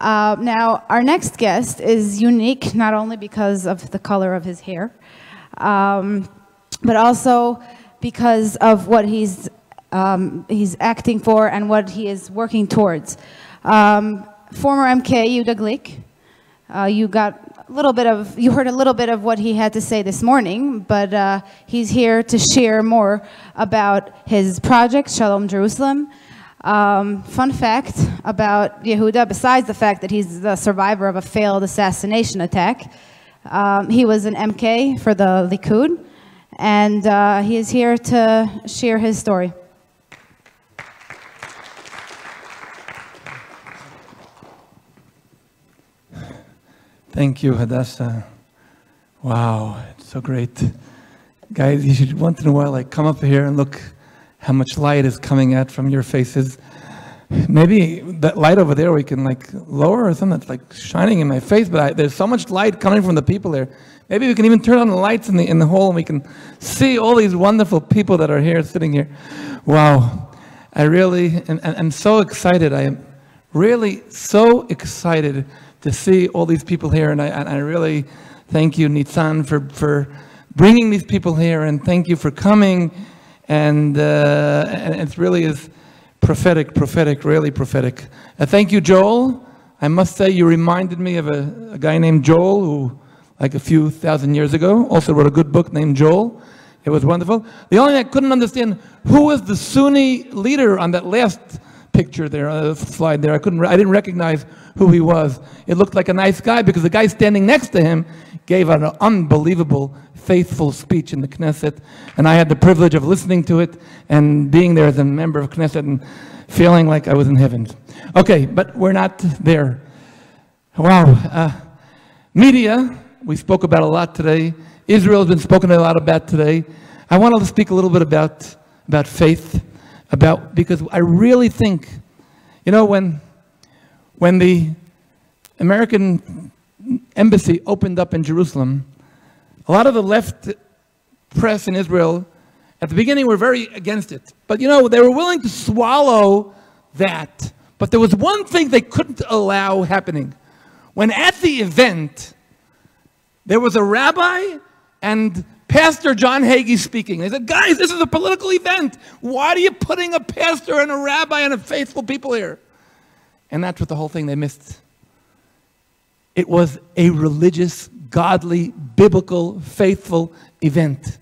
Now, our next guest is unique, not only because of the color of his hair, but also because of what he's acting for and what he is working towards. Former MK Yehudah Glick, you heard a little bit of what he had to say this morning, but he's here to share more about his project, Shalom Jerusalem. Fun fact about Yehudah, besides the fact that he's the survivor of a failed assassination attack, he was an MK for the Likud, and he is here to share his story. Thank you, Hadassah. Wow, it's so great. Guys, you should once in a while come up here and look how much light is coming out from your faces. Maybe that light over there we can lower or something that's shining in my face, but there's so much light coming from the people there. Maybe we can even turn on the lights in the hall and we can see all these wonderful people that are here, sitting here. Wow, I really I'm so excited. I am really so excited to see all these people here, and I really thank you, Nitzan, for bringing these people here, and thank you for coming, and it really is prophetic, really prophetic. Thank you, Joel. I must say you reminded me of a guy named Joel who, a few thousand years ago, also wrote a good book named Joel. It was wonderful. The only thing I couldn't understand, who was the Sunni leader on that last picture there, slide there? I didn't recognize who he was. It looked like a nice guy because the guy standing next to him gave an unbelievable, faithful speech in the Knesset, and I had the privilege of listening to it and being there as a member of Knesset and feeling like I was in heaven. Okay, but we're not there. Wow. Media, we spoke about a lot today. Israel has been spoken a lot about today. I want to speak a little bit about faith, because I really think, when the American embassy opened up in Jerusalem, a lot of the left press in Israel, at the beginning, were very against it. But, they were willing to swallow that. But there was one thing they couldn't allow happening. When at the event, there was a rabbi and Pastor John Hagee speaking. They said, guys, this is a political event. Why are you putting a pastor and a rabbi and a faithful people here? And that's what the whole thing they missed. It was a religious, godly, biblical, faithful event.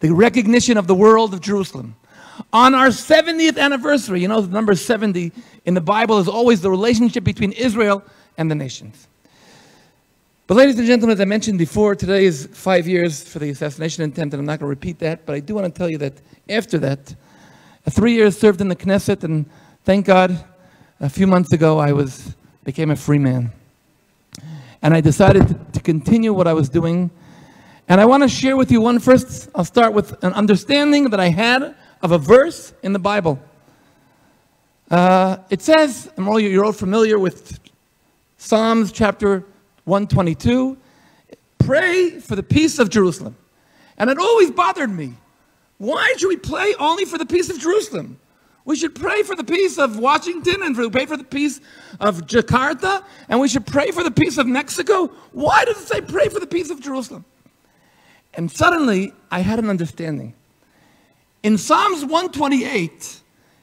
The recognition of the world of Jerusalem. On our 70th anniversary, the number 70 in the Bible is always the relationship between Israel and the nations. But ladies and gentlemen, as I mentioned before, today is 5 years for the assassination attempt, and I'm not going to repeat that, but I do want to tell you that after that, 3 years served in the Knesset, and thank God, a few months ago, I became a free man. And I decided to continue what I was doing. And I want to share with you first, I'll start with an understanding that I had of a verse in the Bible. It says, and you're all familiar with Psalms chapter 122, pray for the peace of Jerusalem. And it always bothered me. Why should we pray only for the peace of Jerusalem? We should pray for the peace of Washington, and pray for the peace of Jakarta, and we should pray for the peace of Mexico. Why does it say pray for the peace of Jerusalem? And suddenly, I had an understanding. In Psalms 128,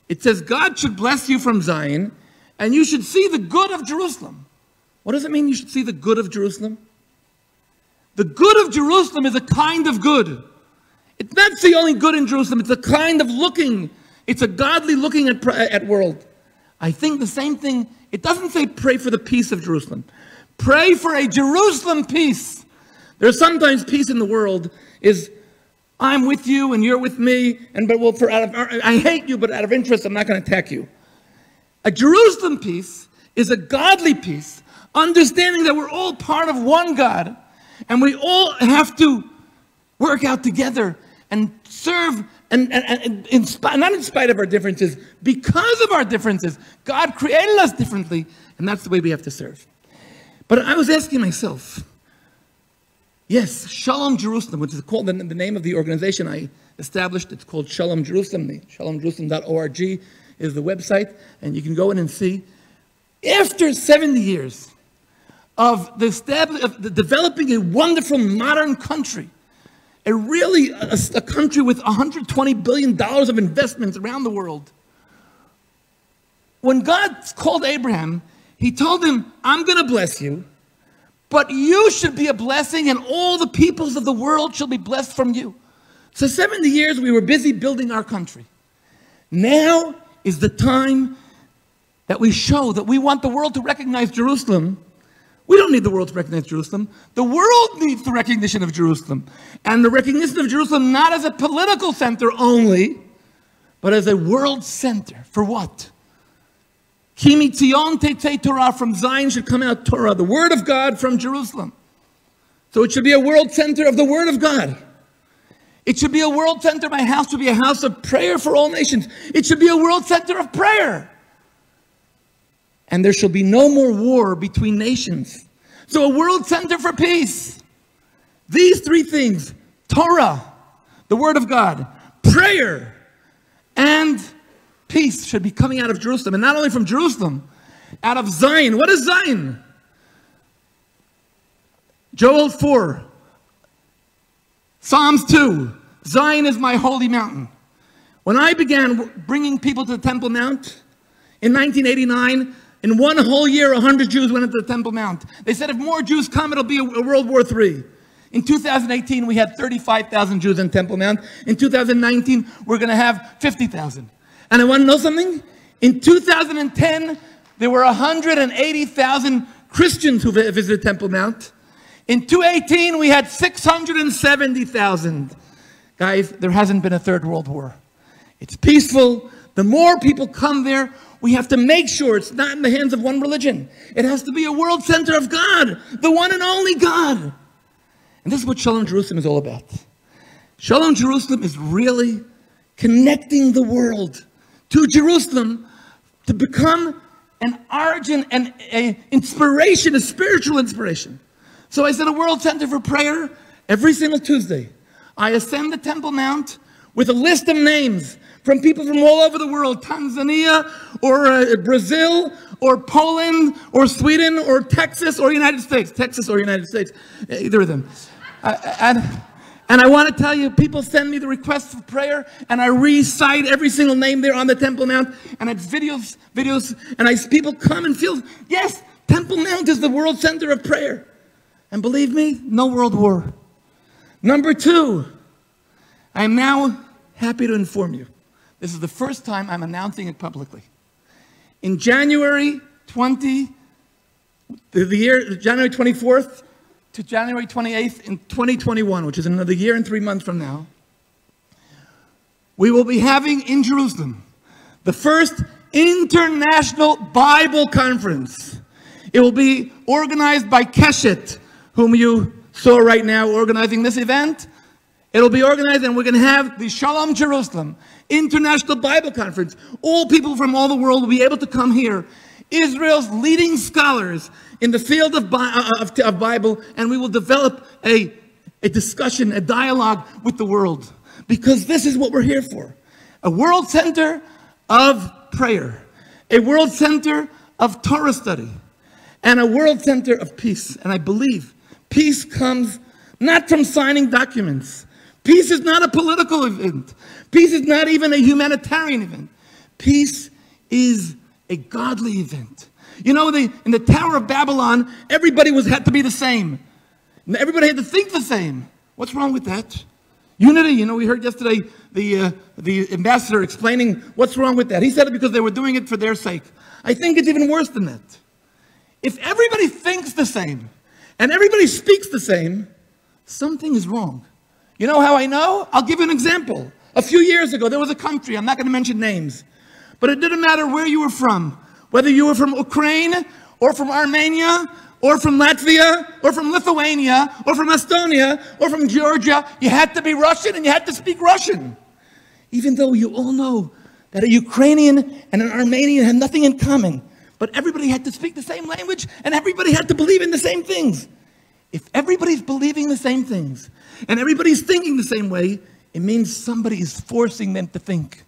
it says, God should bless you from Zion, and you should see the good of Jerusalem. What does it mean you should see the good of Jerusalem? The good of Jerusalem is a kind of good. It's not the only good in Jerusalem, it's a kind of looking. It's a godly looking at world. I think the same thing, it doesn't say pray for the peace of Jerusalem. Pray for a Jerusalem peace. There's sometimes peace in the world is, I'm with you and you're with me, I hate you, but out of interest, I'm not going to attack you. A Jerusalem peace is a godly peace, understanding that we're all part of one God, and we all have to work out together and serve, and not in spite of our differences, because of our differences. God created us differently, and that's the way we have to serve. But I was asking myself, yes, Shalom Jerusalem, which is called the name of the organization I established. It's called Shalom Jerusalem. The shalomjerusalem.org is the website, and you can go in and see. After 70 years of developing a wonderful modern country, a country with $120 billion of investments around the world, when God called Abraham, he told him, I'm going to bless you, but you should be a blessing, and all the peoples of the world shall be blessed from you. So 70 years we were busy building our country. Now is the time that we show that we want the world to recognize Jerusalem. We don't need the world to recognize Jerusalem. The world needs the recognition of Jerusalem. And the recognition of Jerusalem not as a political center only, but as a world center. For what? Kimi Tzion Tetzei Torah, from Zion should come out Torah, the word of God from Jerusalem. So it should be a world center of the word of God. It should be a world center. My house should be a house of prayer for all nations. It should be a world center of prayer. And there shall be no more war between nations. So a world center for peace. These three things, Torah, the word of God, prayer, and peace should be coming out of Jerusalem. And not only from Jerusalem, out of Zion. What is Zion? Joel 4, Psalms 2, Zion is my holy mountain. When I began bringing people to the Temple Mount in 1989, in one whole year, 100 Jews went into the Temple Mount. They said if more Jews come, it'll be a World War III. In 2018, we had 35,000 Jews in Temple Mount. In 2019, we're going to have 50,000. And I want to know something? In 2010, there were 180,000 Christians who visited Temple Mount. In 2018, we had 670,000. Guys, there hasn't been a third world war. It's peaceful. The more people come there, we have to make sure it's not in the hands of one religion. It has to be a world center of God, the one and only God. And this is what Shalom Jerusalem is all about. Shalom Jerusalem is really connecting the world to Jerusalem to become an origin and an inspiration, a spiritual inspiration. So I said a world center for prayer every single Tuesday. I ascend the Temple Mount with a list of names from people from all over the world, Tanzania or Brazil or Poland or Sweden or Texas or United States. Texas or United States, either of them. And I want to tell you, people send me the requests for prayer, and I recite every single name there on the Temple Mount, and it's videos, and people come and feel, yes, Temple Mount is the world center of prayer. And believe me, no world war. Number two, I am now happy to inform you. This is the first time I'm announcing it publicly. In January 24th to January 28th in 2021, which is another year and 3 months from now, we will be having in Jerusalem the first international Bible conference. It will be organized by Keshet, whom you saw right now organizing this event. It'll be organized, and we're going to have the Shalom Jerusalem International Bible Conference. All people from all the world will be able to come here. Israel's leading scholars in the field of Bible, and we will develop a discussion, a dialogue with the world. Because this is what we're here for. A world center of prayer. A world center of Torah study. And a world center of peace. And I believe peace comes not from signing documents. Peace is not a political event. Peace is not even a humanitarian event. Peace is a godly event. You know, in the Tower of Babylon, everybody had to be the same. Everybody had to think the same. What's wrong with that? Unity, you know, we heard yesterday the ambassador explaining what's wrong with that. He said it because they were doing it for their sake. I think it's even worse than that. If everybody thinks the same and everybody speaks the same, something is wrong. You know how I know? I'll give you an example. A few years ago, there was a country, I'm not going to mention names, but it didn't matter where you were from, whether you were from Ukraine or from Armenia or from Latvia or from Lithuania or from Estonia or from Georgia, you had to be Russian and you had to speak Russian. Even though you all know that a Ukrainian and an Armenian had nothing in common, but everybody had to speak the same language and everybody had to believe in the same things. If everybody's believing the same things and everybody's thinking the same way, it means somebody is forcing them to think.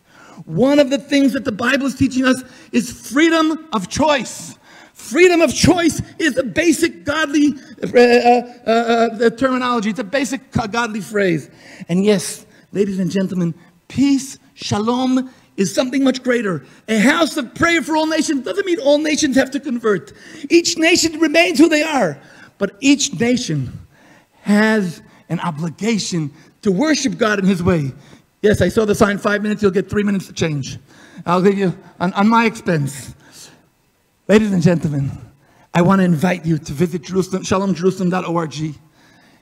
One of the things that the Bible is teaching us is freedom of choice. Freedom of choice is the basic godly terminology. It's a basic godly phrase. And yes, ladies and gentlemen, peace, shalom, is something much greater. A house of prayer for all nations doesn't mean all nations have to convert. Each nation remains who they are. But each nation has an obligation to worship God in his way. Yes, I saw the sign, 5 minutes, you'll get 3 minutes to change. I'll give you on my expense. Ladies and gentlemen, I want to invite you to visit Jerusalem, shalomjerusalem.org.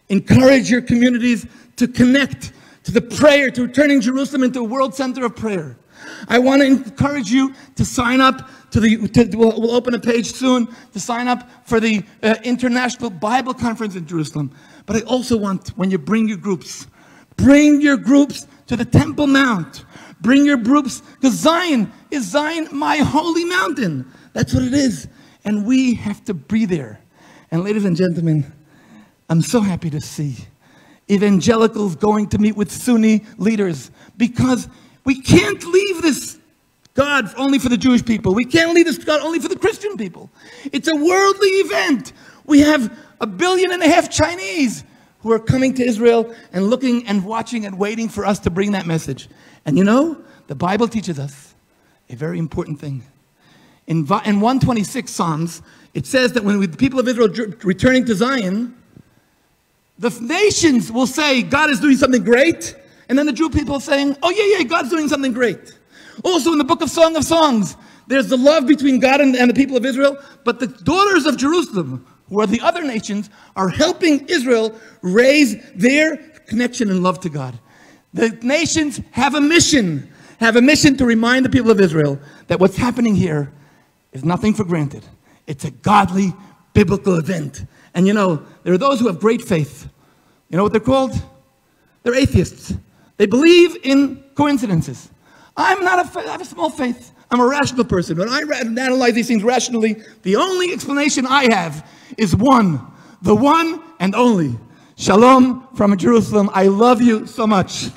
Encourage your communities to connect to the prayer, to turning Jerusalem into a world center of prayer. I want to encourage you to sign up we'll open a page soon to sign up for the International Bible Conference in Jerusalem. But I also want, when you bring your groups to the Temple Mount. Bring your groups, because Zion is my holy mountain. That's what it is. And we have to be there. And ladies and gentlemen, I'm so happy to see evangelicals going to meet with Sunni leaders, because we can't leave this God only for the Jewish people. We can't leave this God only for the Christian people. It's a worldly event. We have 1.5 billion Chinese who are coming to Israel and looking and watching and waiting for us to bring that message. And you know, the Bible teaches us a very important thing. In 126 Psalms, it says that when the people of Israel returning to Zion, the nations will say, God is doing something great. And then the Jew people saying, oh yeah, God's doing something great. Also in the book of Song of Songs, there's the love between God and the people of Israel. But the daughters of Jerusalem, who are the other nations, are helping Israel raise their connection and love to God. The nations have a mission to remind the people of Israel that what's happening here is nothing for granted. It's a godly, biblical event. And you know, there are those who have great faith. You know what they're called? They're atheists. They believe in coincidences. I have a small faith. I'm a rational person. When I analyze these things rationally, the only explanation I have is the one and only. Shalom from Jerusalem. I love you so much.